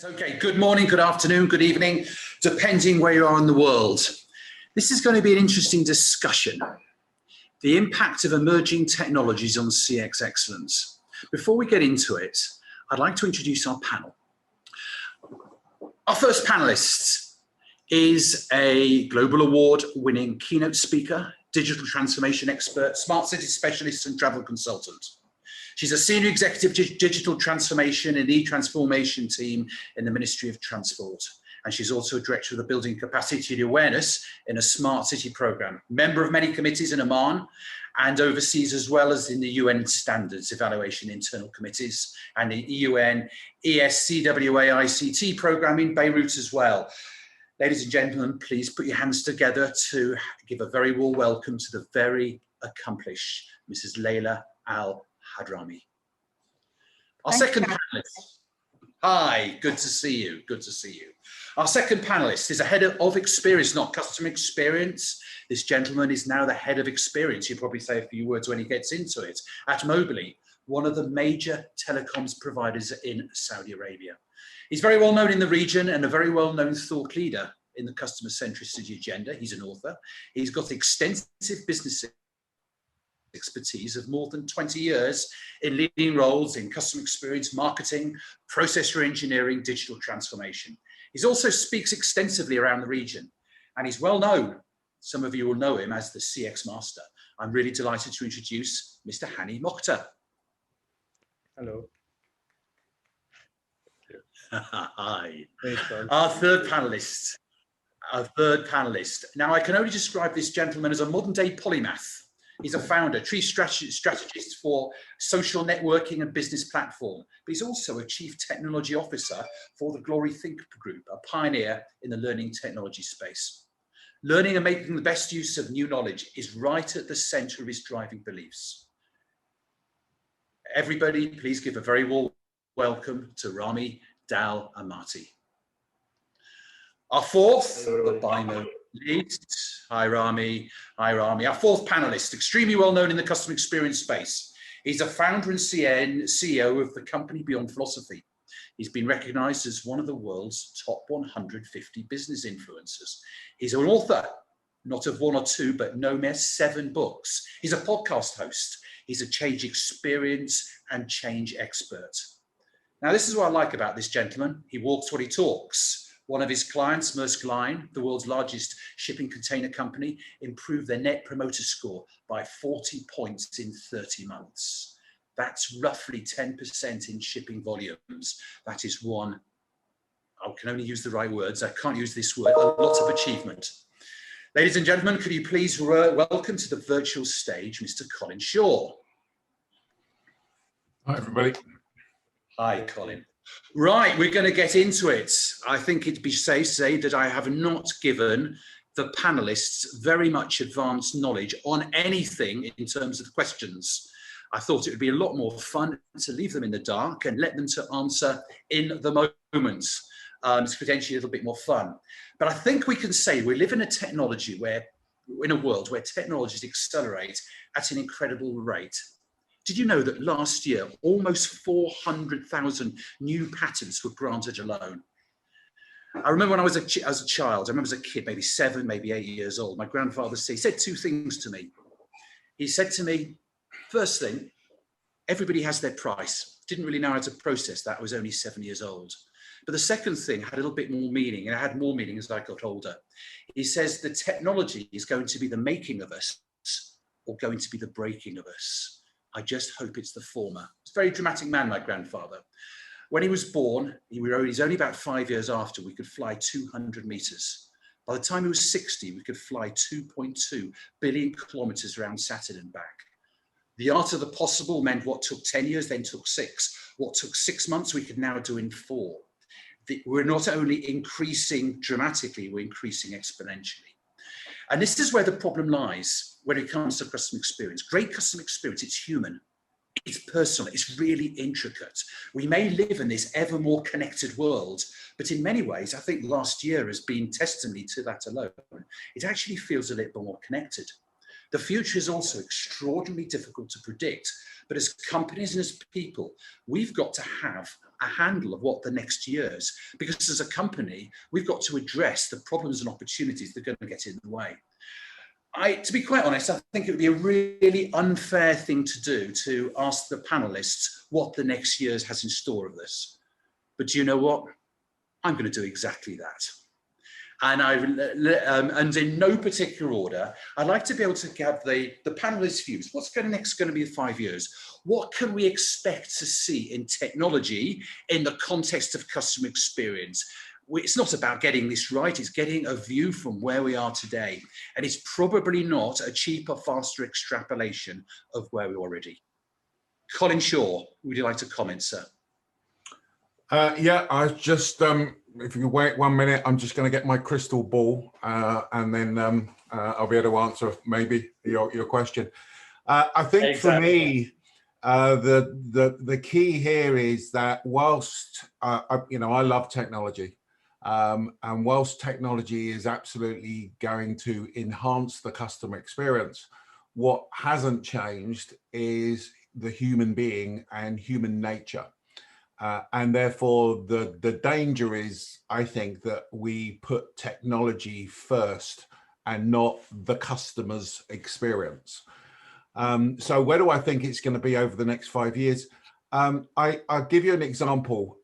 Okay, good morning, good afternoon, good evening, depending where you are in the world. This is going to be an interesting discussion. The impact of emerging technologies on CX excellence. Before we get into it, I'd like to introduce our panel. Our first panelist is a global award-winning keynote speaker, digital transformation expert, smart city specialist and travel consultant. She's a senior executive digital transformation and e-transformation team in the Ministry of Transport. And she's also a director of the Building Capacity and Awareness in a smart city program, member of many committees in Oman and overseas, as well as in the UN standards evaluation internal committees and the UN ESCWA-ICT program in Beirut as well. Ladies and gentlemen, please put your hands together to give a very warm welcome to the very accomplished Mrs. Laila Hadhrami. Our second panelist. Hi, good to see you. Good to see you. Our second panelist is a head of experience, not customer experience. This gentleman is now the head of experience. He'll probably say a few words when he gets into it. At Mobily, one of the major telecoms providers in Saudi Arabia. He's very well known in the region and a very well known thought leader in the customer centricity agenda. He's an author. He's got extensive business expertise of more than 20 years in leading roles in customer experience, marketing, process re-engineering, digital transformation. He also speaks extensively around the region, and he's well known. Some of you will know him as the CX master. I'm really delighted to introduce Mr. Hany Mokhtar. Hello. Hi. Our third panelist. Now, I can only describe this gentleman as a modern-day polymath. He's a founder, chief strategist for social networking and business platform, but he's also a chief technology officer for the Glory Think Group, a pioneer in the learning technology space. Learning and making the best use of new knowledge is right at the center of his driving beliefs. Everybody, please give a very warm welcome to Ramy AlDamati. Our fourth, but by no least, hi Ramy. Our fourth panelist, extremely well known in the customer experience space. He's a founder and CEO of the company Beyond Philosophy. He's been recognized as one of the world's top 150 business influencers. He's an author, not of one or two, but no less 7 books. He's a podcast host. He's a change experience and change expert. Now, this is what I like about this gentleman. He walks what he talks. One of his clients, Maersk Line, the world's largest shipping container company, improved their net promoter score by 40 points in 30 months. That's roughly 10% in shipping volumes. That is one, I can only use the right words, I can't use this word, a lot of achievement. Ladies and gentlemen, could you please welcome to the virtual stage, Mr. Colin Shaw. Hi, everybody. Hi, Colin. Right, we're going to get into it. I think it'd be safe to say that I have not given the panelists very much advanced knowledge on anything in terms of the questions. I thought it would be a lot more fun to leave them in the dark and let them to answer in the moment. It's potentially a little bit more fun. But I think we can say we live in in a world where technologies accelerate at an incredible rate. Did you know that last year, almost 400,000 new patents were granted alone? I remember when I was a child, I remember as a kid, maybe 7, maybe 8 years old, my grandfather said 2 things to me. He said to me, first thing, everybody has their price. Didn't really know how to process that. I was only 7 years old. But the second thing had a little bit more meaning, and it had more meaning as I got older. He says the technology is going to be the making of us or going to be the breaking of us. I just hope it's the former. He's a very dramatic man, my grandfather. When he was born, he's only about 5 years after, we could fly 200 meters. By the time he was 60, we could fly 2.2 billion kilometers around Saturn and back. The art of the possible meant what took 10 years, then took 6. What took 6 months, we could now do in 4. We're not only increasing dramatically, we're increasing exponentially. And this is where the problem lies when it comes to customer experience. Great customer experience, it's human, it's personal, it's really intricate. We may live in this ever more connected world, but in many ways, I think last year has been testimony to that alone. It actually feels a little bit more connected. The future is also extraordinarily difficult to predict, but as companies and as people, we've got to have a handle of what the next year's, because as a company, we've got to address the problems and opportunities that are going to get in the way. To be quite honest, I think it would be a really unfair thing to do to ask the panelists what the next year's has in store of this. But do you know what? I'm going to do exactly that. And in no particular order, I'd like to be able to have the panelists' views. What's next going to be 5 years? What can we expect to see in technology in the context of customer experience? It's not about getting this right, it's getting a view from where we are today. And it's probably not a cheaper, faster extrapolation of where we're already. Colin Shaw, would you like to comment, sir? Yeah, I just, if you wait 1 minute, I'm just going to get my crystal ball and then I'll be able to answer maybe your question. I think for me, the key here is that whilst, I love technology, and whilst technology is absolutely going to enhance the customer experience, what hasn't changed is the human being and human nature. And therefore, the danger is, I think, that we put technology first and not the customer's experience. So where do I think it's going to be over the next 5 years? I'll give you an example.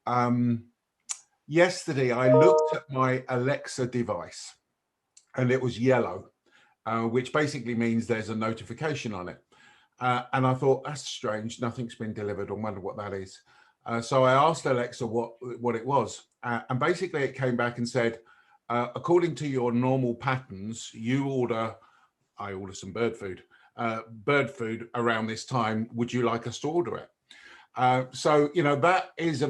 Yesterday, I looked at my Alexa device and it was yellow, which basically means there's a notification on it. And I thought, that's strange. Nothing's been delivered. I wonder what that is. So I asked Alexa what it was. And basically it came back and said, according to your normal patterns, I order some bird food around this time. Would you like us to order it? So, that is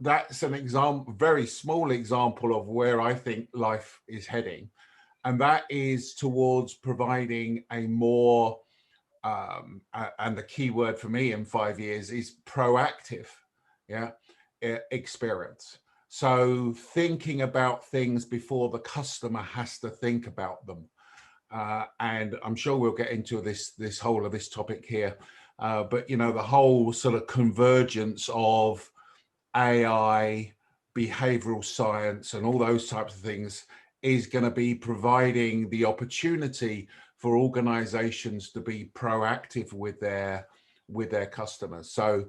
that's an example, very small example of where I think life is heading. And that is towards providing a more, and the key word for me in 5 years is proactive, experience. So thinking about things before the customer has to think about them. And I'm sure we'll get into this whole of this topic here. But, the whole sort of convergence of AI, behavioral science, and all those types of things is going to be providing the opportunity for organizations to be proactive with their customers. So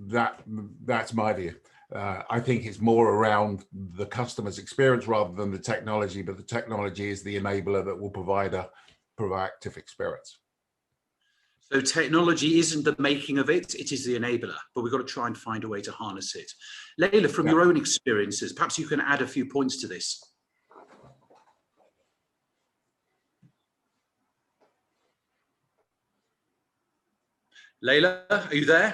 that's my view. I think it's more around the customer's experience rather than the technology, but the technology is the enabler that will provide a proactive experience. So technology isn't the making of it, it is the enabler, but we've got to try and find a way to harness it. Laila, from your own experiences, perhaps you can add a few points to this. Laila, are you there?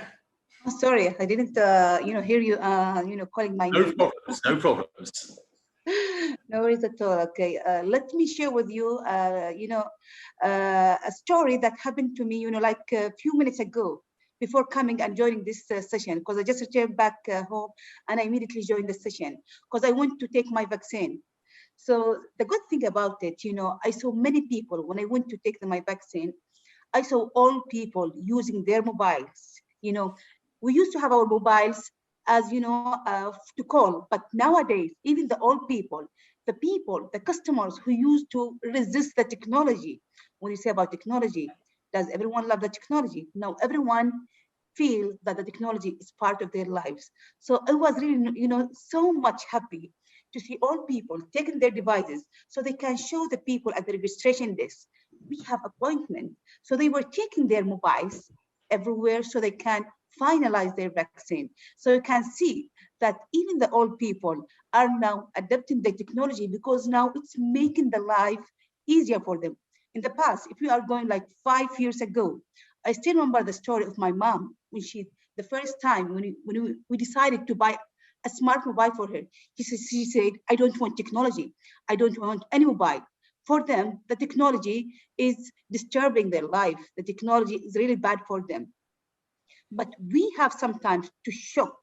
Oh, sorry, I didn't, hear you, calling my name. No problems. No worries at all. Okay, let me share with you, a story that happened to me, like a few minutes ago before coming and joining this session, because I just returned back home and I immediately joined the session because I went to take my vaccine. So the good thing about it, I saw many people when I went to take my vaccine. I saw all people using their mobiles. We used to have our mobiles as to call, but nowadays even the old people, the customers who used to resist the technology. When you say about technology, does everyone love the technology? No, everyone feels that the technology is part of their lives. So I was really so much happy to see all people taking their devices so they can show the people at the registration desk we have appointment. So they were taking their mobiles everywhere so they can finalize their vaccine. So you can see that even the old people are now adapting the technology because now it's making the life easier for them. In the past, if we are going like 5 years ago, I still remember the story of my mom when the first time when we decided to buy a smart mobile for her. She said, I don't want technology. I don't want any mobile. For them, the technology is disturbing their life. The technology is really bad for them. But we have sometimes to shock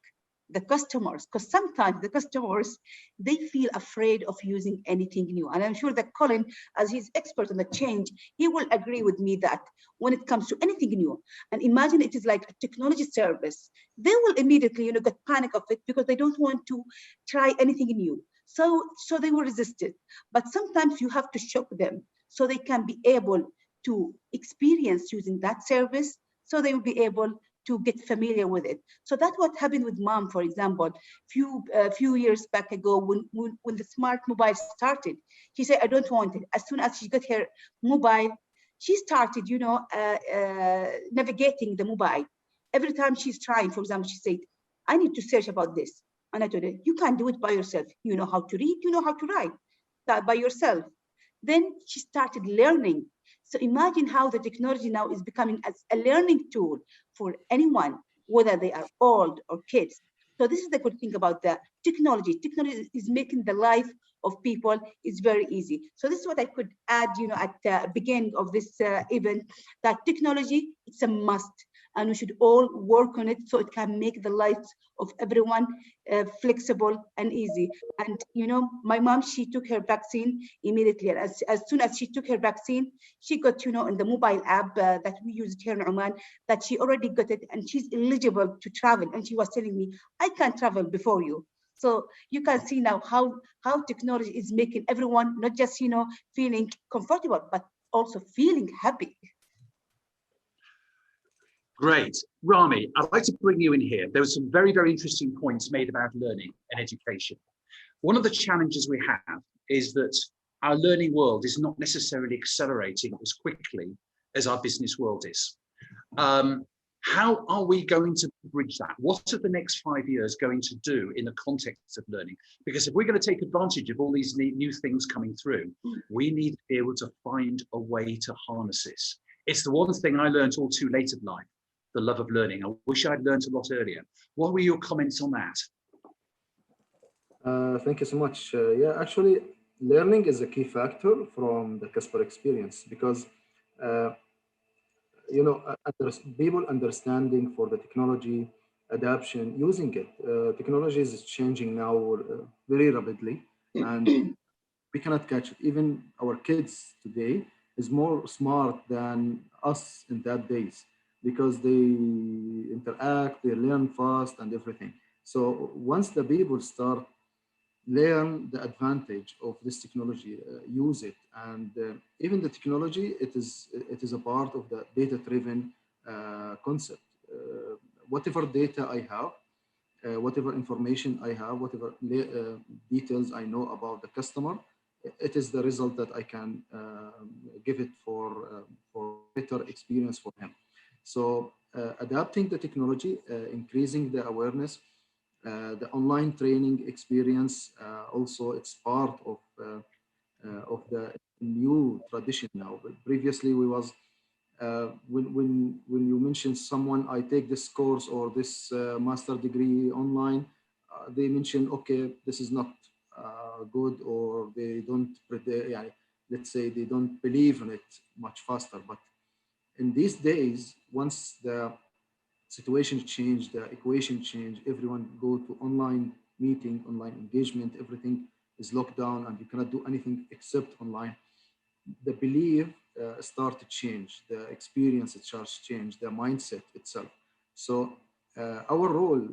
the customers, because sometimes the customers, they feel afraid of using anything new. And I'm sure that Colin, as he's expert on the change, he will agree with me that when it comes to anything new, and imagine it is like a technology service, they will immediately, get panic of it because they don't want to try anything new. So they will resist it. But sometimes you have to shock them so they can be able to experience using that service, so they will be able to get familiar with it. So that's what happened with mom, for example. Few years back ago, when the smart mobile started, she said, I don't want it. As soon as she got her mobile, she started, navigating the mobile. Every time she's trying, for example, she said, I need to search about this. And I told her, you can't do it by yourself. You know how to read, you know how to write that by yourself. Then she started learning. So imagine how the technology now is becoming as a learning tool for anyone, whether they are old or kids. So this is the good thing about the technology. Technology is making the life of people is very easy. So this is what I could add, at the beginning of this event, that technology, it's a must. And we should all work on it so it can make the lives of everyone flexible and easy. And my mom, she took her vaccine immediately. As soon as she took her vaccine, she got, in the mobile app that we use here in Oman, that she already got it and she's eligible to travel. And she was telling me, I can travel before you. So you can see now how technology is making everyone not just, feeling comfortable, but also feeling happy. Great. Ramy, I'd like to bring you in here. There were some very, very interesting points made about learning and education. One of the challenges we have is that our learning world is not necessarily accelerating as quickly as our business world is. How are we going to bridge that? What are the next 5 years going to do in the context of learning? Because if we're going to take advantage of all these new things coming through, we need to be able to find a way to harness this. It's the one thing I learned all too late in life, the love of learning. I wish I'd learned a lot earlier. What were your comments on that? Thank you so much. Yeah, actually, learning is a key factor from the customer experience because people understanding for the technology, adoption, using it. Technology is changing now very rapidly, and we cannot catch it. Even our kids today is more smart than us in that days because they interact, they learn fast and everything. So once the people start learn the advantage of this technology, use it, and even the technology, it is a part of the data-driven concept. Whatever data I have, whatever information I have, whatever details I know about the customer, it is the result that I can give it for better experience for him. So adapting the technology, increasing the awareness, the online training experience, also it's part of the new tradition now. But previously, we was when you mention someone, I take this course or this master degree online, they mention, okay, this is not good, or they don't, let's say they don't believe in it much faster. But in these days, once the situation change, the equation change, everyone go to online meeting, online engagement, everything is locked down and you cannot do anything except online. The belief start to change, the experience it starts to change, the mindset itself. So our role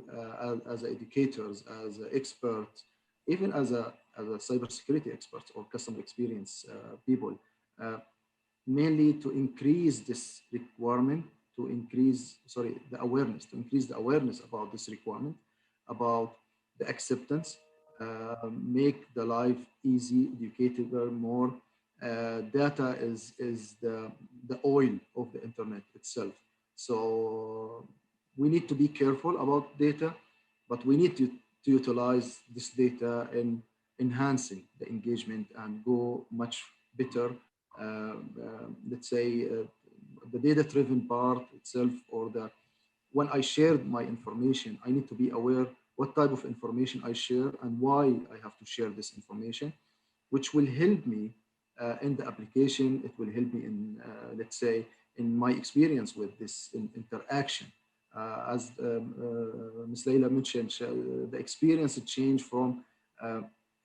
as educators, as experts, even as a cybersecurity experts or customer experience people, mainly to increase this requirement, to increase, the awareness, to increase the awareness about this requirement, about the acceptance, make the life easy, educated more. Data is the oil of the internet itself. So we need to be careful about data, but we need to utilize this data in enhancing the engagement and go much better. Let's say the data-driven part itself, or when I share my information, I need to be aware what type of information I share and why I have to share this information, which will help me in the application. It will help me in, let's say, in my experience with this interaction As Ms. Laila mentioned, the experience changed from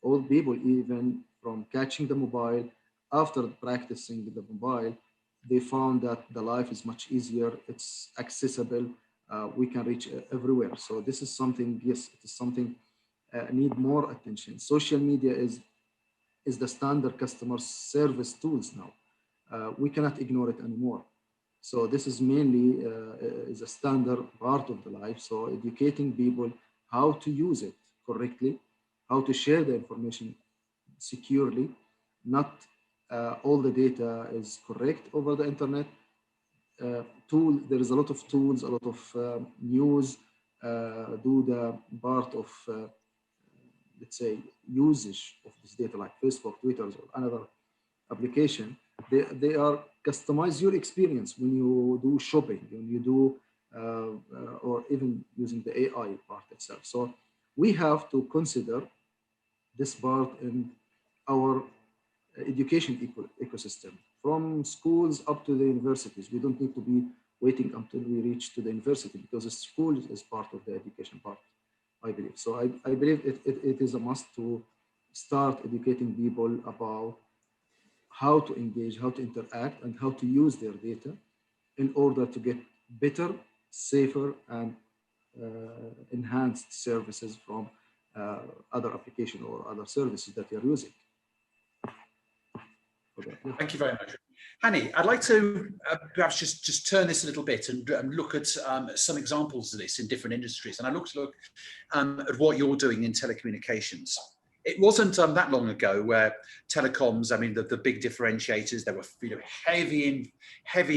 old people, even from catching the mobile. After practicing the mobile, they found that the life is much easier. It's accessible. We can reach everywhere. So this is something, yes, it is something need more attention. Social media is the standard customer service tools now. We cannot ignore it anymore. So this is mainly is a standard part of the life. So educating people how to use it correctly, how to share the information securely, not all the data is correct over the internet. There is a lot of tools, a lot of news do the part of, let's say, usage of this data like Facebook, Twitter, or another application. They are customize your experience when you do shopping, when you do, or even using the AI part itself. So we have to consider this part in our education ecosystem, from schools up to the universities. We don't need to be waiting until we reach to the university, because the school is part of the education part, I believe. So I believe it is a must to start educating people about how to engage, how to interact, and how to use their data in order to get better, safer, and enhanced services from other application or other services that you're using. Okay. Thank you very much. Hany, I'd like to perhaps just turn this a little bit and look at some examples of this in different industries. And I look at what you're doing in telecommunications. It wasn't that long ago where telecoms, I mean, the big differentiators, there were heavy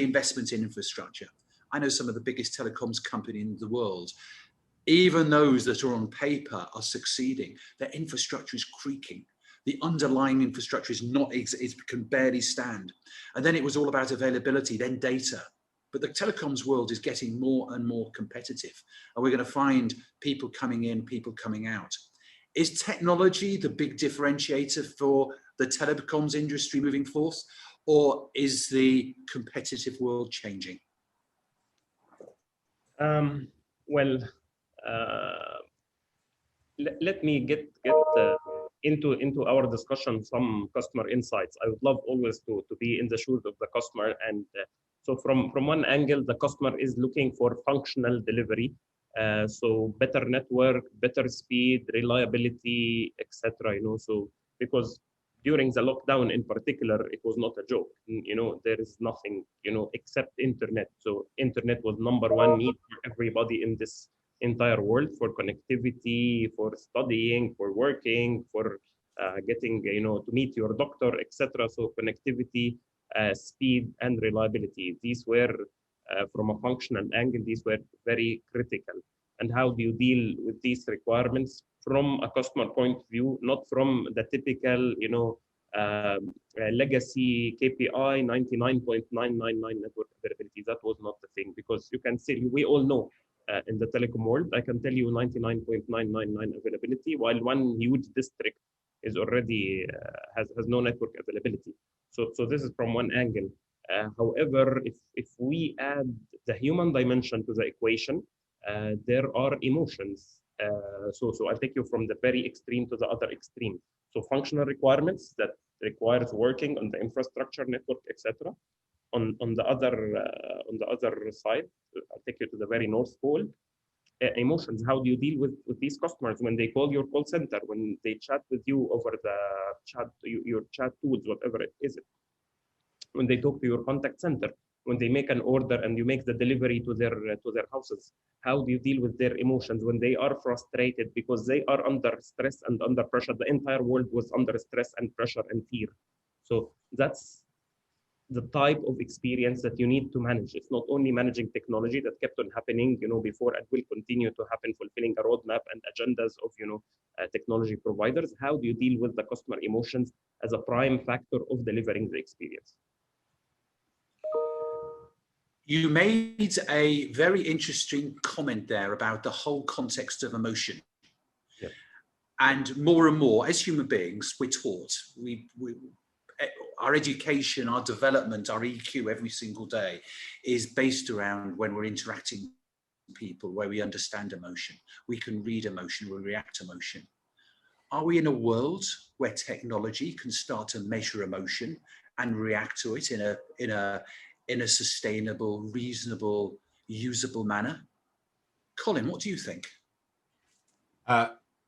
investment in infrastructure. I know some of the biggest telecoms companies in the world. Even those that are on paper are succeeding. Their infrastructure is creaking. The underlying infrastructure can barely stand. And then it was all about availability, then data. But the telecoms world is getting more and more competitive. And we're going to find people coming in, people coming out. Is technology the big differentiator for the telecoms industry moving forth? Or is the competitive world changing? Let me get into our discussion some customer insights. I would love always to be in the shoes of the customer, and so from one angle, the customer is looking for functional delivery, so better network, better speed, reliability, etc. So because during the lockdown in particular, it was not a joke. There is nothing except internet. So internet was #1 need for everybody in this entire world, for connectivity, for studying, for working, for getting to meet your doctor, etc. So connectivity, speed, and reliability, these were from a functional angle, these were very critical. And how do you deal with these requirements from a customer point of view, not from the typical legacy KPI 99.999 network availability? That was not the thing, because you can say, we all know in the telecom world, I can tell you 99.999 availability, while one huge district is already has no network availability. So this is from one angle. However, if we add the human dimension to the equation, there are emotions. So I'll take you from the very extreme to the other extreme. So functional requirements that requires working on the infrastructure, network, etc. On the other side, I'll take you to the very North Pole. Emotions. How do you deal with these customers when they call your call center, when they chat with you over the chat, your chat tools, whatever it is, when they talk to your contact center, when they make an order and you make the delivery to their houses? How do you deal with their emotions when they are frustrated because they are under stress and under pressure? The entire world was under stress and pressure and fear. So that's the type of experience that you need to manage. It's not only managing technology that kept on happening, before, and will continue to happen, fulfilling a roadmap and agendas of, technology providers. How do you deal with the customer emotions as a prime factor of delivering the experience? You made a very interesting comment there about the whole context of emotion. Yep. And more, as human beings, we're taught, our education, our development, our EQ every single day is based around when we're interacting people where we understand emotion, we can read emotion, we react to emotion. Are we in a world where technology can start to measure emotion and react to it in a sustainable, reasonable, usable manner? Colin, what do you think?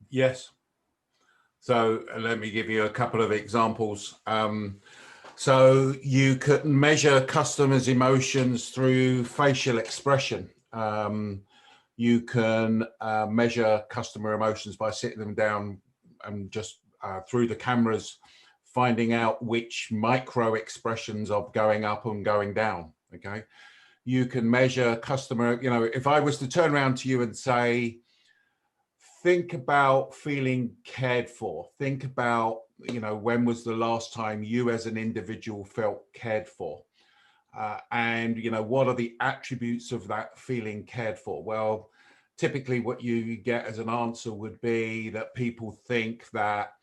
Yes. So let me give you a couple of examples. So you could measure customers' emotions through facial expression. You can measure customer emotions by sitting them down and just through the cameras, finding out which micro expressions are going up and going down, okay? You can measure customer, you know, if I was to turn around to you and say, think about feeling cared for, think about, you know, when was the last time you as an individual felt cared for? And, you know, what are the attributes of that feeling cared for? Well, typically what you get as an answer would be that people think that,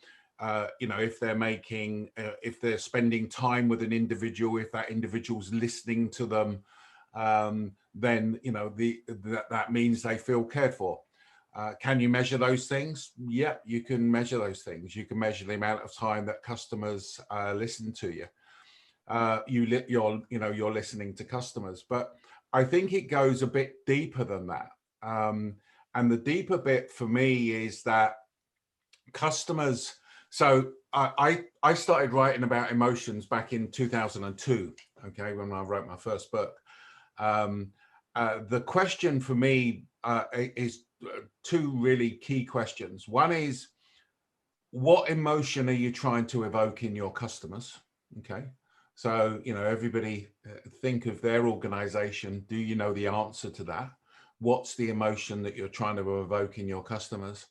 you know, if they're making, if they're spending time with an individual, if that individual's listening to them, then, you know, that means they feel cared for. Can you measure those things? Yeah, you can measure those things. You can measure the amount of time that customers listen to you. You're listening to customers, but I think it goes a bit deeper than that. And the deeper bit for me is that customers, so I started writing about emotions back in 2002, okay, when I wrote my first book. The question for me is two really key questions. One is, what emotion are you trying to evoke in your customers? Okay. So, you know, everybody think of their organization. Do you know the answer to that? What's the emotion that you're trying to evoke in your customers?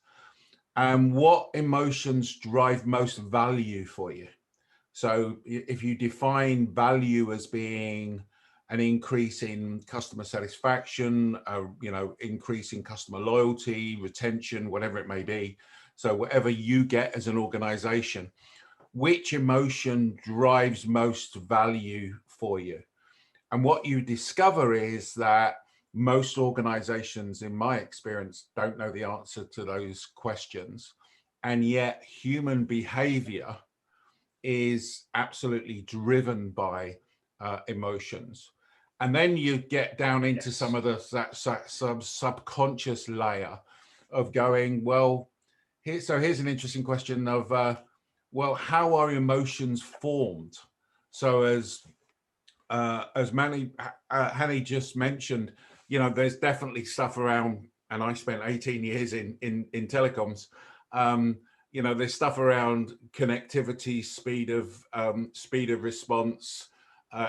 And what emotions drive most value for you? So if you define value as being an increase in customer satisfaction, you know, increase in customer loyalty, retention, whatever it may be. So whatever you get as an organization, which emotion drives most value for you? And what you discover is that most organizations, in my experience, don't know the answer to those questions. And yet human behavior is absolutely driven by emotions. And then you get down into some of that subconscious layer of going, well, here's an interesting question of, well, how are emotions formed? So as Hany just mentioned, you know, there's definitely stuff around, and I spent 18 years in telecoms. You know, there's stuff around connectivity, speed of response,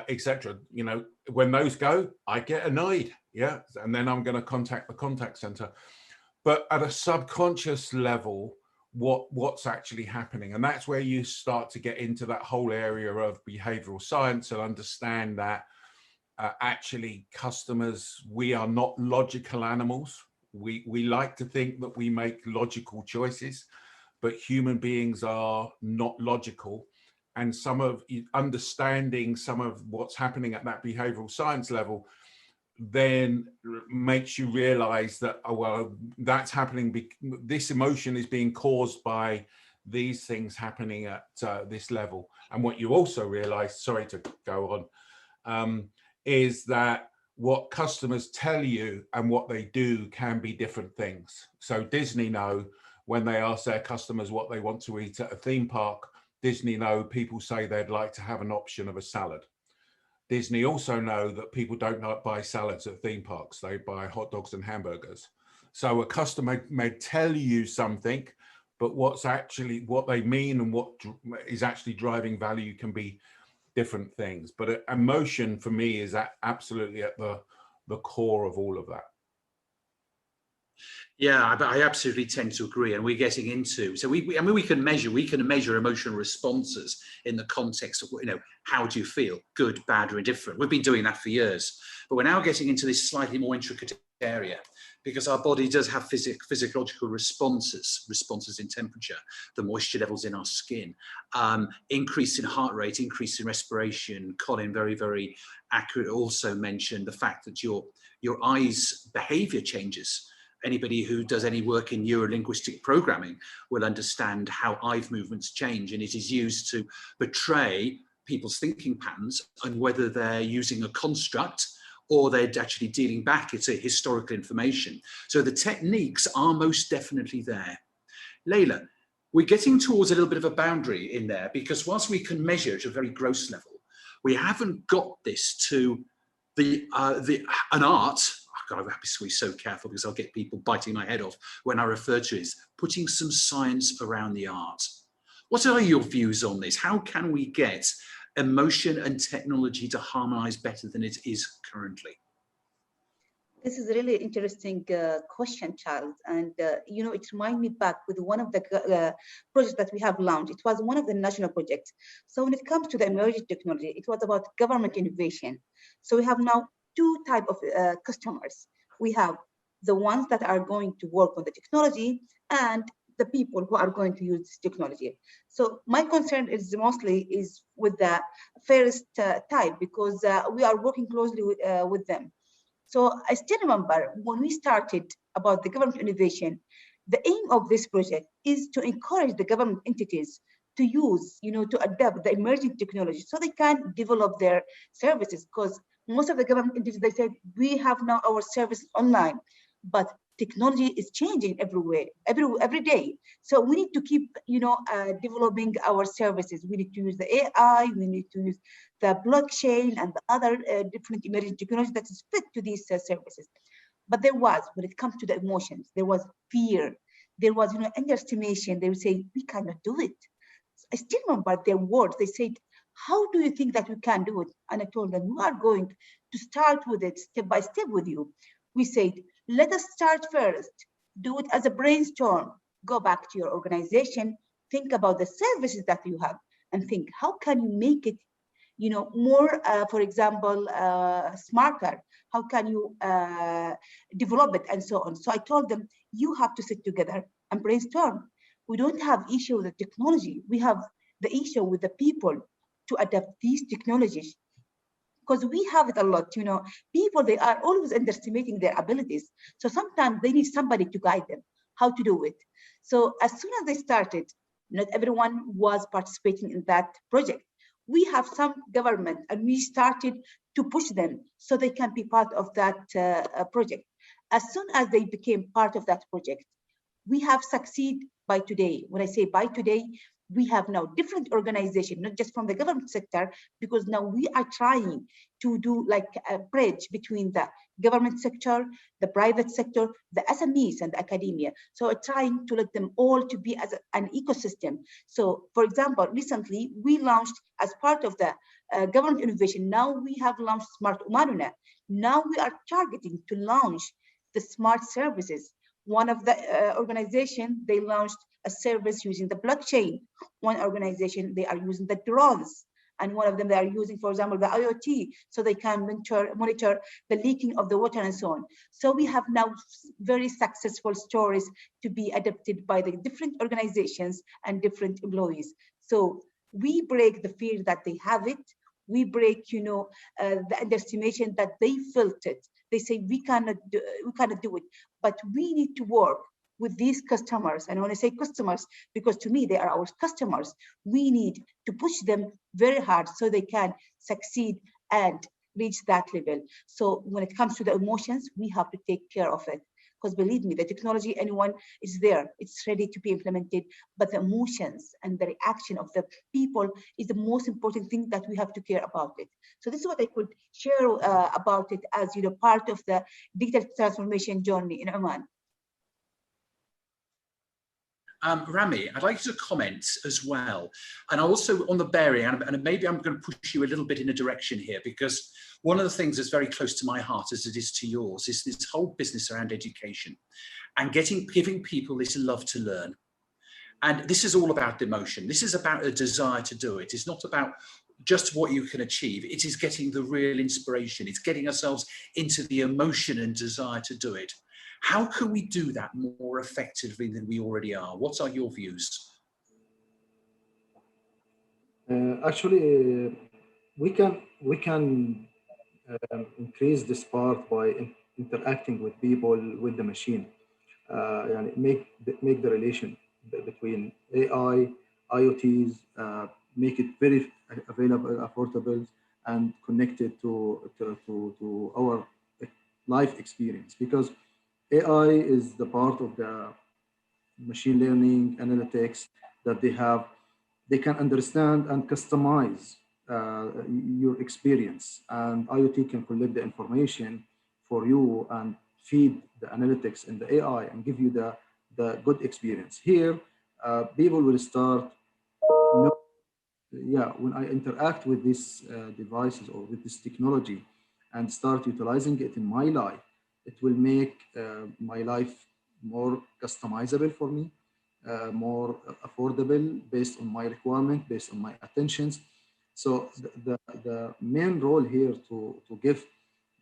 etc. You know, when those go, I get annoyed, yeah, and then I'm going to contact the contact center. But at a subconscious level, what's actually happening? And that's where you start to get into that whole area of behavioral science and understand that actually customers, we are not logical animals. We like to think that we make logical choices, but human beings are not logical. And understanding some of what's happening at that behavioral science level then makes you realize that, oh, well, that's happening. This emotion is being caused by these things happening at this level. And what you also realize, sorry to go on, is that what customers tell you and what they do can be different things. So Disney know when they ask their customers what they want to eat at a theme park, Disney know people say they'd like to have an option of a salad. Disney also know that people don't buy salads at theme parks, they buy hot dogs and hamburgers. So a customer may tell you something, but what they mean and what is actually driving value can be different things. But emotion for me is absolutely at the core of all of that. Yeah, I absolutely tend to agree, and we're getting into, so I mean, we can measure emotional responses in the context of, you know, how do you feel, good, bad, or indifferent. We've been doing that for years, but we're now getting into this slightly more intricate area, because our body does have physiological responses in temperature, the moisture levels in our skin, increase in heart rate, increase in respiration. Colin very, very accurate also mentioned the fact that your eyes behavior changes. Anybody who does any work in neurolinguistic programming will understand how eye movements change, and it is used to portray people's thinking patterns and whether they're using a construct or they're actually dealing back into historical information. So the techniques are most definitely there. Laila, we're getting towards a little bit of a boundary in there, because whilst we can measure at a very gross level, we haven't got this to an art. God, I have to be so careful because I'll get people biting my head off when I refer to it as putting some science around the art. What are your views on this? How can we get emotion and technology to harmonize better than it is currently? This is a really interesting question, Charles. And, you know, it reminds me back with one of the projects that we have launched. It was one of the national projects. So when it comes to the emerging technology, it was about government innovation. So we have now two types of customers. We have the ones that are going to work on the technology and the people who are going to use this technology. So my concern is mostly with the first type, because we are working closely with them. So I still remember when we started about the government innovation, the aim of this project is to encourage the government entities to use, you know, to adapt the emerging technology so they can develop their services. Because most of the government entities, they said, we have now our service online, but technology is changing everywhere, every day. So we need to keep, you know, developing our services. We need to use the AI, we need to use the blockchain and the other different emerging technology that is fit to these services. But there was, when it comes to the emotions, there was fear, there was, you know, underestimation. They would say, we cannot do it. I still remember their words. They said, how do you think that we can do it? And I told them, we are going to start with it step by step with you. We said, let us start first, do it as a brainstorm, go back to your organization, think about the services that you have, and think, how can you make it, you know, more, for example, smarter? How can you develop it, and so on? So I told them, you have to sit together and brainstorm. We don't have issue with the technology. We have the issue with the people to adapt these technologies. Because we have it a lot, you know, people, they are always underestimating their abilities. So sometimes they need somebody to guide them how to do it. So as soon as they started, not everyone was participating in that project. We have some government, and we started to push them so they can be part of that project. As soon as they became part of that project, we have succeeded by today. When I say by today, we have now different organizations, not just from the government sector, because now we are trying to do like a bridge between the government sector, the private sector, the SMEs and the academia. So we're trying to let them all to be as an ecosystem. So for example, recently we launched as part of the government innovation, now we have launched Smart Oman. Now we are targeting to launch the smart services. One of the organization, they launched a service using the blockchain. One organization, they are using the drones. And one of them, they are using, for example, the IoT, so they can monitor the leaking of the water and so on. So we have now very successful stories to be adapted by the different organizations and different employees. So we break the fear that they have it. We break, you know, the underestimation that they felt it. They say we cannot do it, but we need to work with these customers. And when I say customers, because to me they are our customers, we need to push them very hard so they can succeed and reach that level. So when it comes to the emotions, we have to take care of it. Because believe me, the technology, anyone is there, it's ready to be implemented, but the emotions and the reaction of the people is the most important thing that we have to care about it. So this is what I could share about it as, you know, part of the digital transformation journey in Oman. Ramy, I'd like you to comment as well. And also on the bearing, and maybe I'm going to push you a little bit in a direction here, because one of the things that's very close to my heart, as it is to yours, is this whole business around education and giving people this love to learn. And this is all about emotion. This is about a desire to do it. It's not about just what you can achieve. It is getting the real inspiration. It's getting ourselves into the emotion and desire to do it. How can we do that more effectively than we already are? What are your views? Actually, we can increase this part by interacting with people, with the machine. يعني make the relation between AI, IoTs, make it very available, affordable, and connected to our life experience. Because AI is the part of the machine learning analytics that they have. They can understand and customize your experience, and IoT can collect the information for you and feed the analytics in the AI and give you the good experience. Here, people will start, when I interact with these devices or with this technology and start utilizing it in my life, it will make my life more customizable for me, more affordable based on my requirement, based on my attentions. So the main role here to give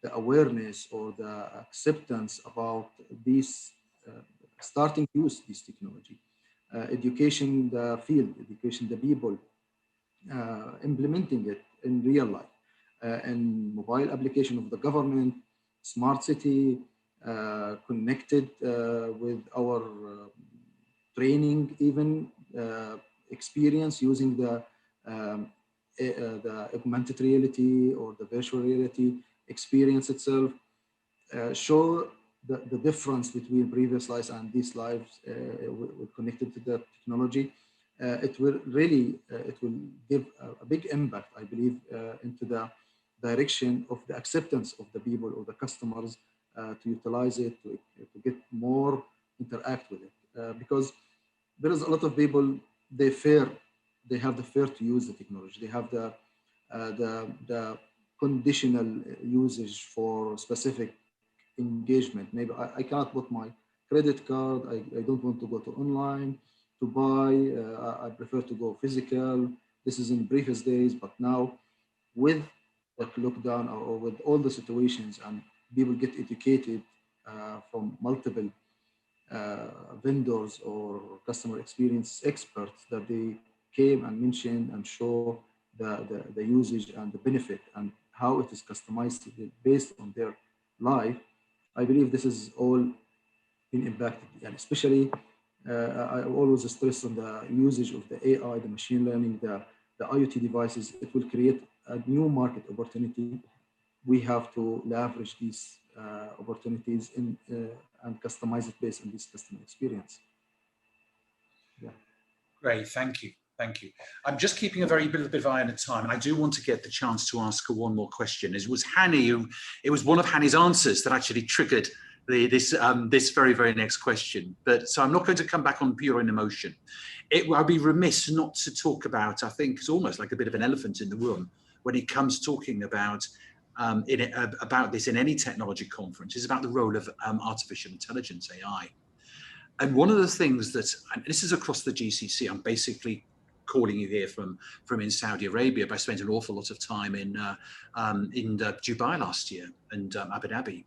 the awareness or the acceptance about these starting to use this technology, education the field, education the people, implementing it in real life, and mobile application of the government, smart city, connected with our training, even experience using the augmented reality or the virtual reality experience itself, show the difference between previous lives and these lives connected to the technology. It will really, it will give a big impact, I believe, into the direction of the acceptance of the people or the customers to utilize it, to get more interact with it. Because there is a lot of people, they have the fear to use the technology. They have the conditional usage for specific engagement. Maybe I cannot put my credit card. I don't want to go to online to buy. I prefer to go physical. This is in previous days, but now with the lockdown or with all the situations, and people get educated from multiple vendors or customer experience experts that they came and mentioned and show the usage and the benefit and how it is customized based on their life. I believe this is all been impacted, and especially I always stress on the usage of the AI, the machine learning, the IoT devices. It will create a new market opportunity. We have to leverage these opportunities in, and customize it based on this customer experience. Yeah. Great, thank you. Thank you. I'm just keeping a very little bit of eye on the time, and I do want to get the chance to ask her one more question. It was Hany who, it was one of Hany's answers that actually triggered this very, very next question. But so I'm not going to come back on pure emotion. I'd be remiss not to talk about, I think it's almost like a bit of an elephant in the room when it comes talking about this in any technology conference, is about the role of artificial intelligence, AI. And one of the things that, and this is across the GCC, I'm basically calling you here from in Saudi Arabia, but I spent an awful lot of time in Dubai last year and Abu Dhabi.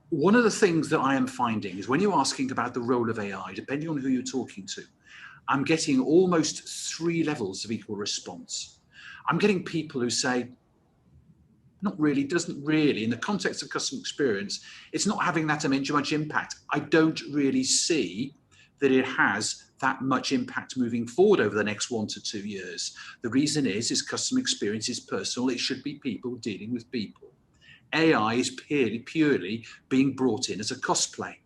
One of the things that I am finding is when you're asking about the role of AI, depending on who you're talking to, I'm getting almost 3 levels of equal response. I'm getting people who say, not really, doesn't really, in the context of customer experience, it's not having that much impact. I don't really see that it has that much impact moving forward over the next 1 to 2 years. The reason is customer experience is personal. It should be people dealing with people. AI is purely being brought in as a cost play.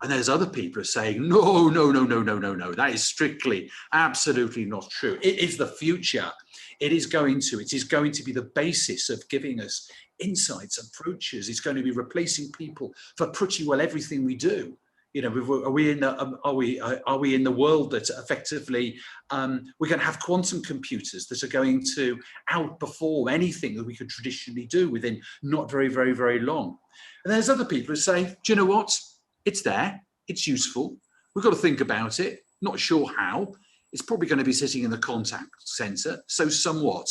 And there's other people who are saying, no, that is strictly, absolutely not true. It is the future. It is going to be the basis of giving us insights, approaches. It's going to be replacing people for pretty well everything we do. You know, are we in the world that effectively we're going to have quantum computers that are going to outperform anything that we could traditionally do within not very, very, very long? And there's other people who say, do you know what? It's there. It's useful. We've got to think about it. Not sure how. It's probably going to be sitting in the contact center. So somewhat.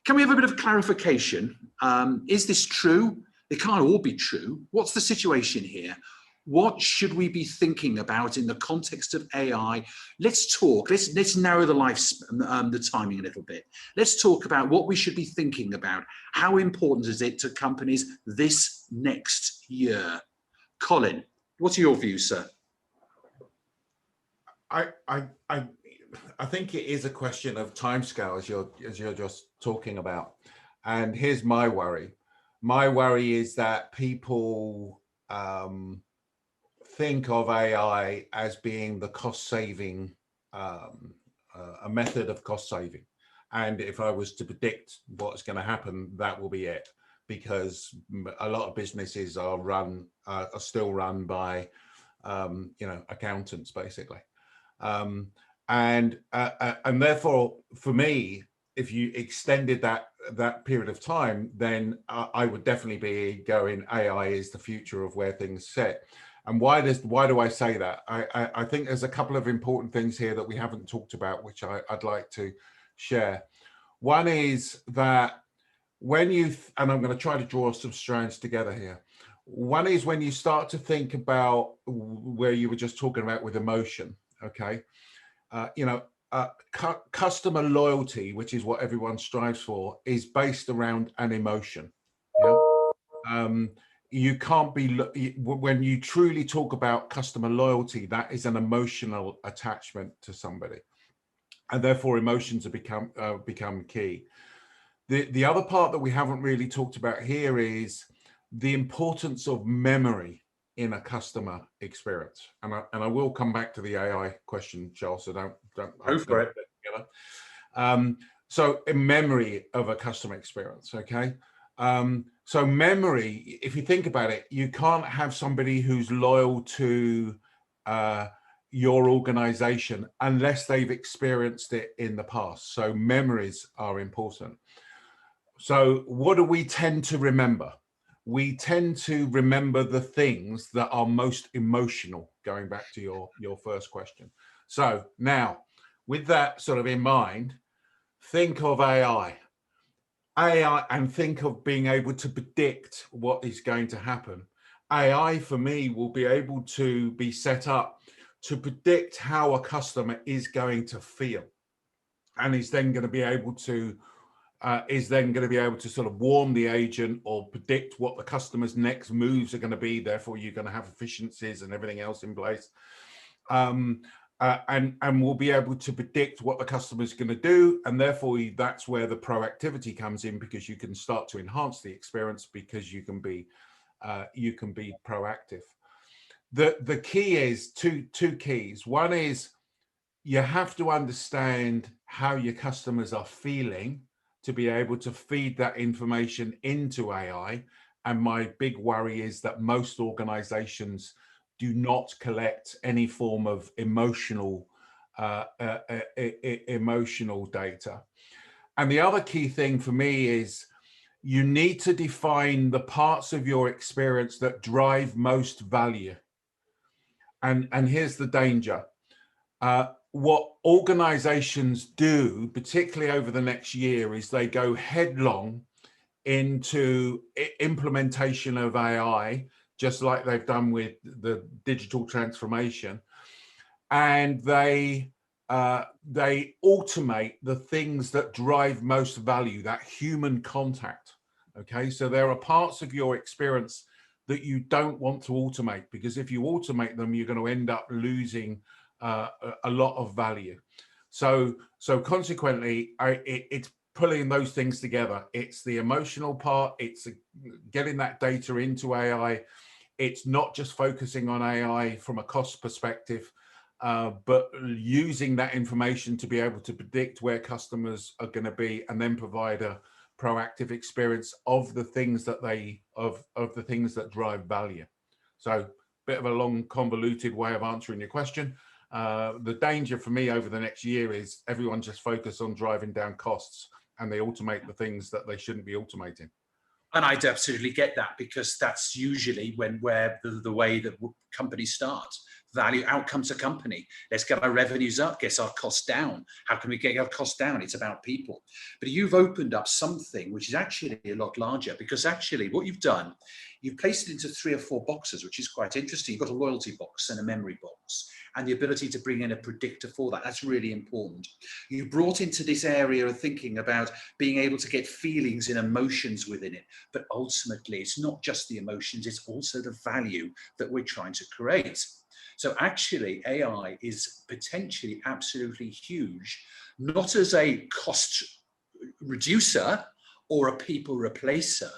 Can we have a bit of clarification? Is this true? They can't all be true. What's the situation here? What should we be thinking about in the context of AI? Let's talk, let's narrow the timing a little bit. Let's talk about what we should be thinking about. How important is it to companies this next year? Colin, what are your views, sir? I think it is a question of timescale, as you're just talking about. And here's my worry. My worry is that people think of AI as being the cost saving, a method of cost saving. And if I was to predict what's going to happen, that will be it, because a lot of businesses are still run by, accountants, basically. And therefore, for me, if you extended that period of time, then I would definitely be going, AI is the future of where things sit. And why do I say that? I think there's a couple of important things here that we haven't talked about, which I'd like to share. One is that when and I'm going to try to draw some strands together here. One is when you start to think about where you were just talking about with emotion, okay? Customer loyalty, which is what everyone strives for, is based around an emotion. Yeah? You can't be, when you truly talk about customer loyalty, that is an emotional attachment to somebody, and therefore emotions have become key. The other part that we haven't really talked about here is the importance of memory in a customer experience, and I will come back to the AI question, Charles. So don't go for it. So in memory of a customer experience, okay. So memory, if you think about it, you can't have somebody who's loyal to your organization unless they've experienced it in the past. So memories are important. So what do we tend to remember? We tend to remember the things that are most emotional, going back to your first question. So now, with that sort of in mind, think of AI and think of being able to predict what is going to happen. AI, for me, will be able to be set up to predict how a customer is going to feel, and is then going to be able to sort of warn the agent or predict what the customer's next moves are going to be. Therefore, you're going to have efficiencies and everything else in place. And we'll be able to predict what the customer is going to do. And therefore, that's where the proactivity comes in, because you can start to enhance the experience because you can be proactive. The key is two keys. One is you have to understand how your customers are feeling to be able to feed that information into AI. And my big worry is that most organizations do not collect any form of emotional data. And the other key thing for me is you need to define the parts of your experience that drive most value. And here's the danger. What organizations do, particularly over the next year, is they go headlong into implementation of AI, just like they've done with the digital transformation, and they automate the things that drive most value, that human contact. Okay, so there are parts of your experience that you don't want to automate, because if you automate them, you're going to end up losing a lot of value. So consequently, it's pulling those things together. It's the emotional part, it's getting that data into AI. It's not just focusing on AI from a cost perspective, but using that information to be able to predict where customers are going to be, and then provide a proactive experience of the things that the things that drive value. So bit of a long, convoluted way of answering your question. The danger for me over the next year is everyone just focus on driving down costs, and they automate the things that they shouldn't be automating. And I absolutely get that, because that's usually where the way that companies start, value outcomes a company. Let's get our revenues up, get our costs down. How can we get our costs down? It's about people. But you've opened up something which is actually a lot larger, because actually what you've done, you've placed it into 3 or 4 boxes, which is quite interesting. You've got a loyalty box and a memory box, and the ability to bring in a predictor for that. That's really important. You brought into this area of thinking about being able to get feelings and emotions within it. But ultimately, it's not just the emotions, it's also the value that we're trying to create. So actually, AI is potentially absolutely huge, not as a cost reducer or a people replacer,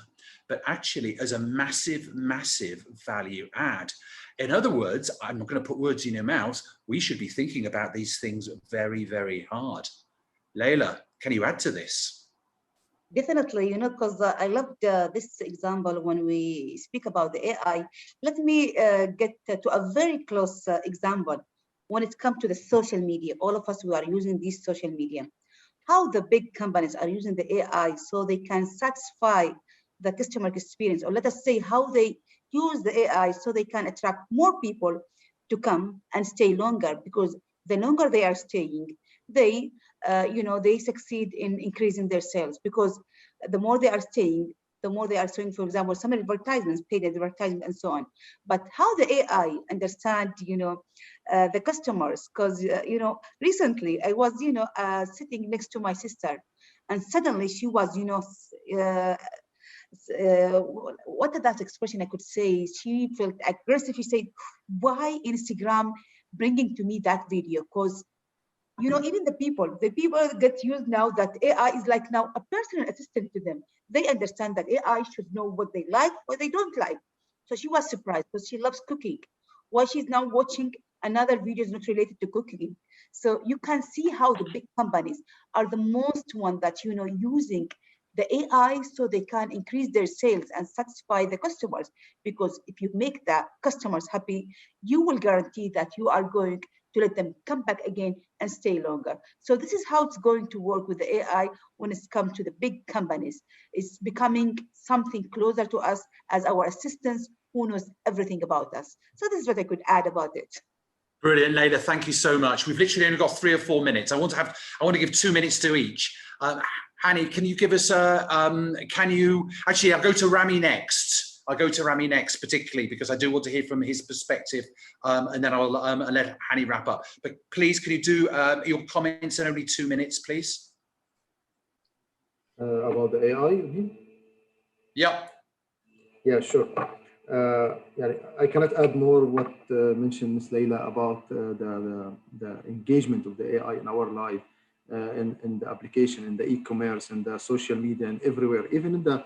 but actually as a massive, massive value add. In other words, I'm not going to put words in your mouth, we should be thinking about these things very, very hard. Laila, can you add to this? Definitely, because I loved this example when we speak about the AI. Let me get to a very close example. When it comes to the social media, all of us who are using these social media, how the big companies are using the AI so they can satisfy the customer experience, or let us say how they use the AI so they can attract more people to come and stay longer, because the longer they are staying, they they succeed in increasing their sales, because the more they are staying, the more they are showing, for example, some advertisements, paid advertisement, and so on. But how the AI understand, the customers? Because recently I was, sitting next to my sister, and suddenly she was, what is that expression I could say? She felt aggressive. She said, "Why Instagram bringing to me that video?" Because even the people get used now that AI is like now a personal assistant to them. They understand that AI should know what they like, what they don't like. So she was surprised because she loves cooking. Why she's now watching another videos not related to cooking. So you can see how the big companies are the most one that, using the AI so they can increase their sales and satisfy the customers. Because if you make the customers happy, you will guarantee that you are going to let them come back again and stay longer. So this is how it's going to work with the AI when it's come to the big companies. It's becoming something closer to us as our assistants who knows everything about us. So this is what I could add about it. Brilliant, Laila. Thank you so much. We've literally only got 3 or 4 minutes. I want to give 2 minutes to each. Hany, can you give us actually, I'll go to Ramy next. I'll go to Ramy next, particularly because I do want to hear from his perspective, and then I'll let Hany wrap up. But please, can you do your comments in only 2 minutes, please? About the AI, you mean? Yeah. Yeah, sure. I cannot add more what mentioned Ms. Laila about the engagement of the AI in our life, in the application, in the e-commerce, and the social media, and everywhere, even in the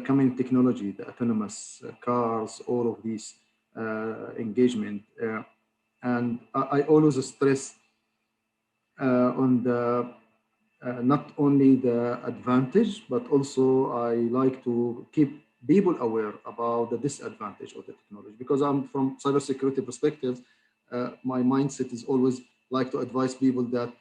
coming technology, the autonomous cars, all of these engagement. And I always stress on the not only the advantage, but also I like to keep people aware about the disadvantage of the technology, because I'm from cybersecurity perspective. My mindset is always like to advise people that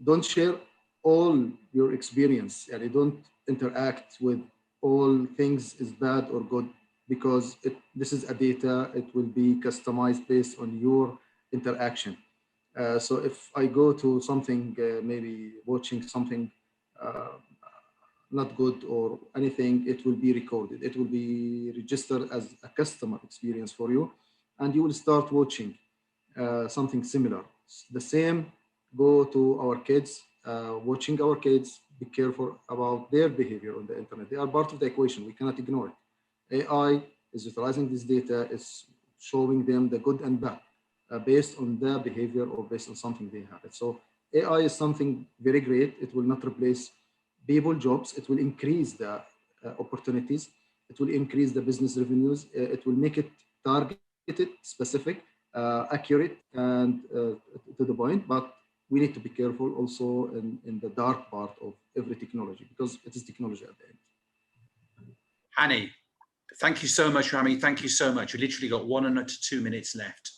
don't share all your experience, and you don't interact with all things is bad or good, because this is a data, it will be customized based on your interaction. So if I go to something, maybe watching something not good or anything, it will be recorded. It will be registered as a customer experience for you, and you will start watching something similar. The same go to our kids, watching our kids, be careful about their behavior on the internet. They are part of the equation. We cannot ignore it. AI is utilizing this data, is showing them the good and bad based on their behavior or based on something they have. So AI is something very great. It will not replace people jobs. It will increase the opportunities. It will increase the business revenues. It will make it targeted, specific, accurate, and to the point. But we need to be careful also in the dark part of every technology, because it is technology at the end. Hany, thank you so much, Ramy. Thank you so much. We literally got 1 to 2 minutes left.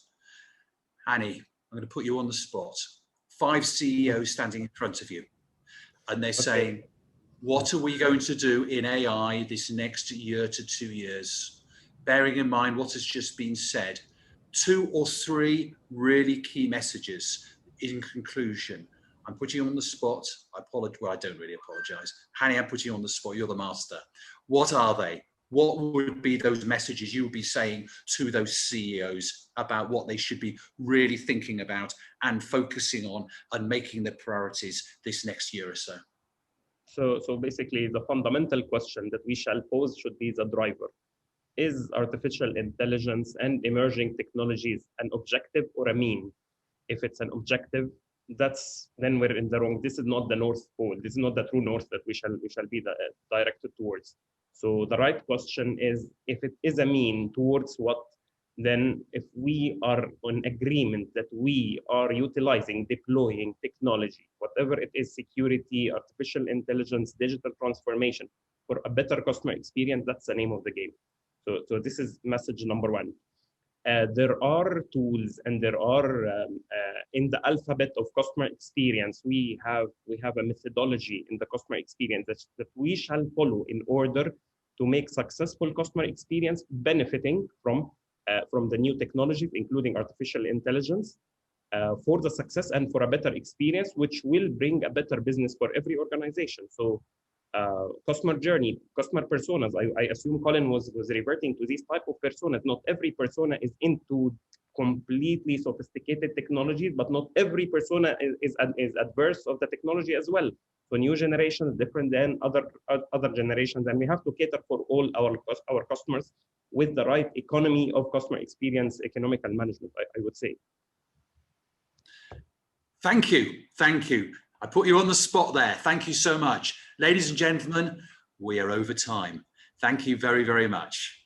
Hany, I'm going to put you on the spot. 5 CEOs standing in front of you, and they're saying, what are we going to do in AI this next year to 2 years? Bearing in mind what has just been said, 2 or 3 really key messages in conclusion. I'm putting you on the spot. I apologize. Well, I don't really apologize. Hany, I'm putting you on the spot. You're the master. What are they? What would be those messages you would be saying to those CEOs about what they should be really thinking about and focusing on and making their priorities this next year or so? So basically, the fundamental question that we shall pose should be the driver. Is artificial intelligence and emerging technologies an objective or a mean? If it's an objective, then we're in the wrong. This is not the North Pole. This is not the true North that we shall be directed towards. So the right question is, if it is a mean, towards what? Then if we are in agreement that we are utilizing, deploying technology, whatever it is, security, artificial intelligence, digital transformation, for a better customer experience, that's the name of the game. So this is message number 1. There are tools, and there are in the alphabet of customer experience, we have a methodology in the customer experience that we shall follow in order to make successful customer experience benefiting from the new technologies, including artificial intelligence, for the success and for a better experience, which will bring a better business for every organization. So customer journey, customer personas, I assume Colin was reverting to these type of personas. Not every persona is into completely sophisticated technologies, but not every persona is adverse of the technology as well. So new generations different than other generations, and we have to cater for all our customers with the right economy of customer experience, economical management, I would say. Thank you. Thank you. I put you on the spot there. Thank you so much. Ladies and gentlemen, we are over time. Thank you very, very much.